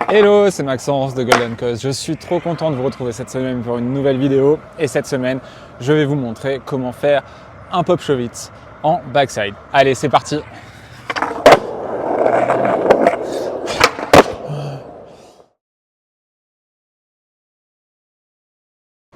Hello, c'est Maxence de Golden Cause. Je suis trop content de vous retrouver cette semaine pour une nouvelle vidéo. Et cette semaine, je vais vous montrer comment faire un Popschowitz en backside. Allez, c'est parti!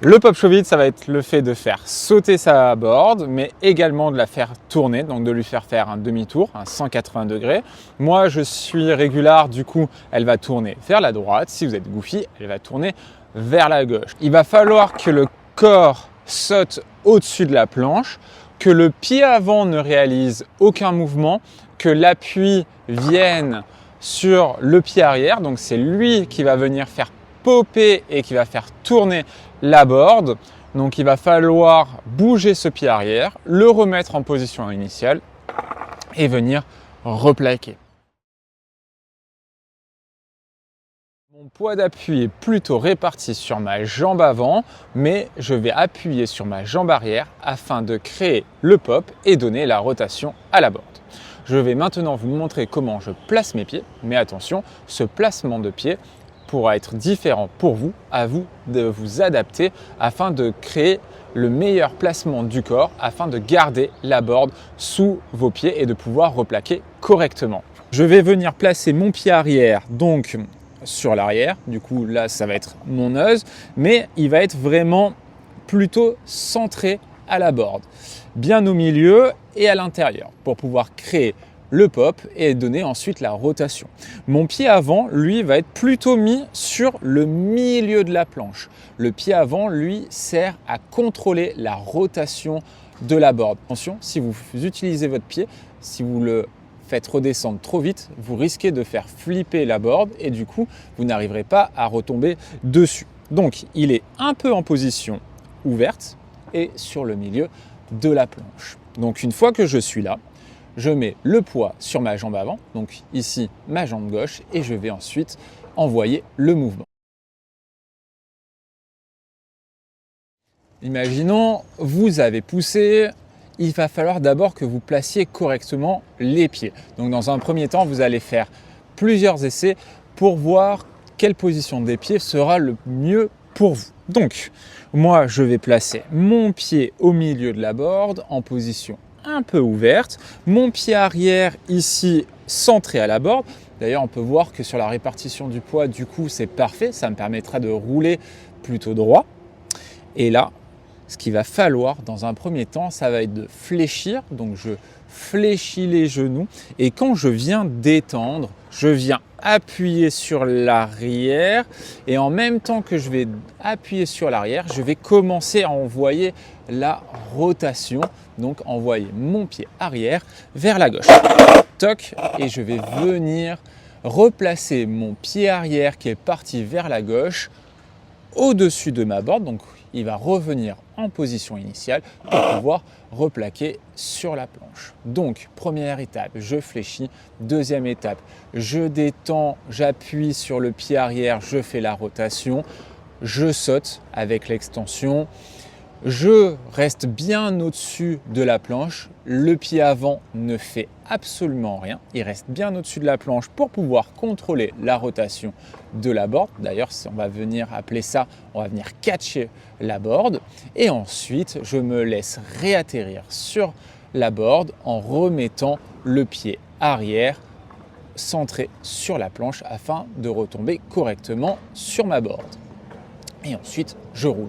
Le Popschowitz, ça va être le fait de faire sauter sa board, mais également de la faire tourner, donc de lui faire un demi-tour, un 180 degrés. Moi, je suis régular, du coup, elle va tourner vers la droite. Si vous êtes goofy, elle va tourner vers la gauche. Il va falloir que le corps saute au-dessus de la planche, que le pied avant ne réalise aucun mouvement, que l'appui vienne sur le pied arrière. Donc, c'est lui qui va venir faire popper et qui va faire tourner la board. Donc il va falloir bouger ce pied arrière, le remettre en position initiale et venir replaquer. Mon poids d'appui est plutôt réparti sur ma jambe avant, mais je vais appuyer sur ma jambe arrière afin de créer le pop et donner la rotation à la board. Je vais maintenant vous montrer comment je place mes pieds, mais attention, ce placement de pied pourra être différent pour vous, à vous de vous adapter afin de créer le meilleur placement du corps, afin de garder la board sous vos pieds et de pouvoir replaquer correctement. Je vais venir placer mon pied arrière donc sur l'arrière, du coup là ça va être mon nose, mais il va être vraiment plutôt centré à la board, bien au milieu et à l'intérieur pour pouvoir créer le pop et donner ensuite la rotation. Mon pied avant, lui, va être plutôt mis sur le milieu de la planche. Le pied avant, lui, sert à contrôler la rotation de la board. Attention, si vous utilisez votre pied, si vous le faites redescendre trop vite, vous risquez de faire flipper la board et du coup, vous n'arriverez pas à retomber dessus. Donc, il est un peu en position ouverte et sur le milieu de la planche. Donc, une fois que je suis là, je mets le poids sur ma jambe avant, donc ici ma jambe gauche, et je vais ensuite envoyer le mouvement. Imaginons, vous avez poussé, il va falloir d'abord que vous placiez correctement les pieds. Donc dans un premier temps, vous allez faire plusieurs essais pour voir quelle position des pieds sera le mieux pour vous. Donc, moi, je vais placer mon pied au milieu de la board en position un peu ouverte, mon pied arrière ici centré à la board. D'ailleurs, on peut voir que sur la répartition du poids, du coup, c'est parfait. Ça me permettra de rouler plutôt droit. Et là, ce qu'il va falloir dans un premier temps, ça va être de fléchir. Donc, je fléchis les genoux et quand je viens détendre, je viens appuyer sur l'arrière et en même temps que je vais appuyer sur l'arrière, je vais commencer à envoyer la rotation, donc envoyer mon pied arrière vers la gauche. Toc, et je vais venir replacer mon pied arrière qui est parti vers la gauche au-dessus de ma board, donc il va revenir en position initiale pour pouvoir replaquer sur la planche. Donc, première étape, je fléchis. Deuxième étape, je détends, j'appuie sur le pied arrière, je fais la rotation, je saute avec l'extension. Je reste bien au-dessus de la planche, le pied avant ne fait absolument rien, il reste bien au-dessus de la planche pour pouvoir contrôler la rotation de la board. D'ailleurs, on va venir appeler ça, on va venir catcher la board et ensuite je me laisse réatterrir sur la board en remettant le pied arrière centré sur la planche afin de retomber correctement sur ma board. Et ensuite, je roule.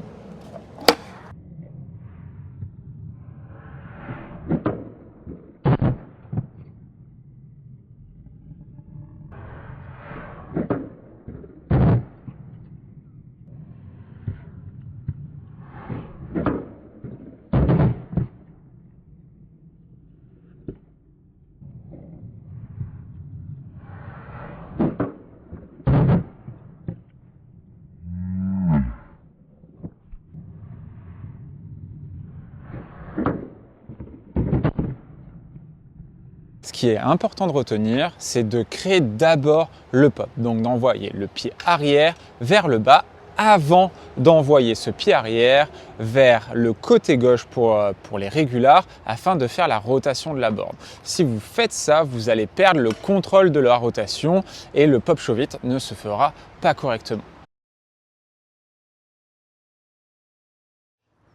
Ce qui est important de retenir, c'est de créer d'abord le pop, donc d'envoyer le pied arrière vers le bas avant d'envoyer ce pied arrière vers le côté gauche pour les régulars afin de faire la rotation de la board. Si vous faites ça, vous allez perdre le contrôle de la rotation et le pop shove it ne se fera pas correctement.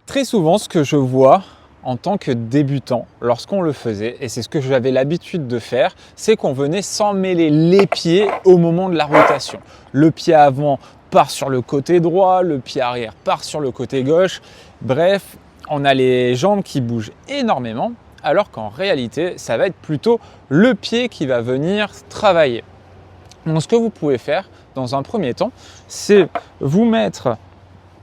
Très souvent, ce que je vois en tant que débutant, lorsqu'on le faisait, et c'est ce que j'avais l'habitude de faire, c'est qu'on venait s'emmêler les pieds au moment de la rotation. Le pied avant part sur le côté droit, le pied arrière part sur le côté gauche. Bref, on a les jambes qui bougent énormément, alors qu'en réalité, ça va être plutôt le pied qui va venir travailler. Donc ce que vous pouvez faire dans un premier temps, c'est vous mettre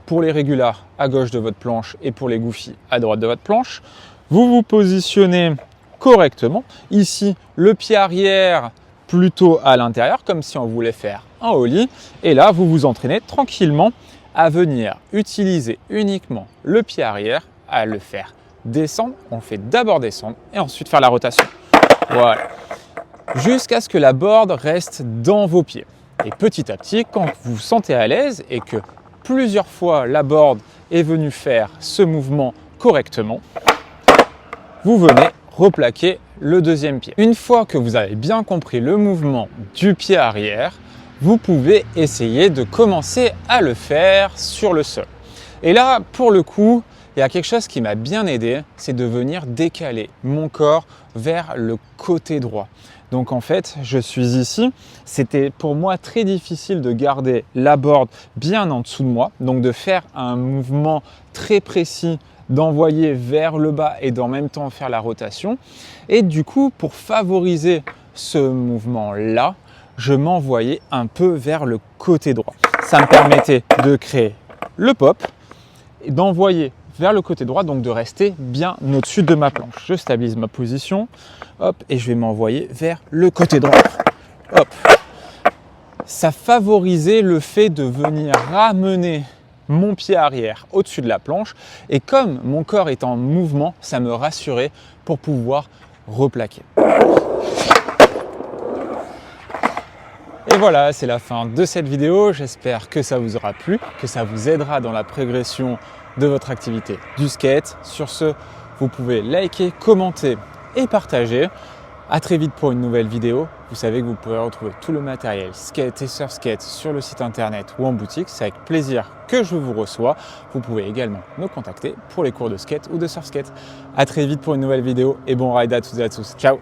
pour les régulars à gauche de votre planche et pour les goofy à droite de votre planche. Vous vous positionnez correctement. Ici, le pied arrière plutôt à l'intérieur, comme si on voulait faire un ollie. Et là, vous vous entraînez tranquillement à venir utiliser uniquement le pied arrière, à le faire descendre. On le fait d'abord descendre et ensuite faire la rotation. Voilà. Jusqu'à ce que la board reste dans vos pieds. Et petit à petit, quand vous vous sentez à l'aise et que plusieurs fois la board est venue faire ce mouvement correctement, vous venez replaquer le deuxième pied. Une fois que vous avez bien compris le mouvement du pied arrière, vous pouvez essayer de commencer à le faire sur le sol. Et là, pour le coup, il y a quelque chose qui m'a bien aidé, c'est de venir décaler mon corps vers le côté droit. Donc en fait, je suis ici. C'était pour moi très difficile de garder la board bien en dessous de moi, donc de faire un mouvement très précis, d'envoyer vers le bas et d'en même temps faire la rotation. Et du coup, pour favoriser ce mouvement-là, je m'envoyais un peu vers le côté droit. Ça me permettait de créer le pop et d'envoyer vers le côté droit, donc de rester bien au-dessus de ma planche. Je stabilise ma position, hop, et je vais m'envoyer vers le côté droit. Hop. Ça favorisait le fait de venir ramener mon pied arrière au-dessus de la planche, et comme mon corps est en mouvement, ça me rassurait pour pouvoir replaquer. Et voilà, c'est la fin de cette vidéo. J'espère que ça vous aura plu, que ça vous aidera dans la progression de votre activité du skate. Sur ce, vous pouvez liker, commenter et partager. À très vite pour une nouvelle vidéo. Vous savez que vous pourrez retrouver tout le matériel skate et surf skate sur le site internet ou en boutique. C'est avec plaisir que je vous reçois. Vous pouvez également me contacter pour les cours de skate ou de surf skate. À très vite pour une nouvelle vidéo et bon ride à toutes et à tous. Ciao!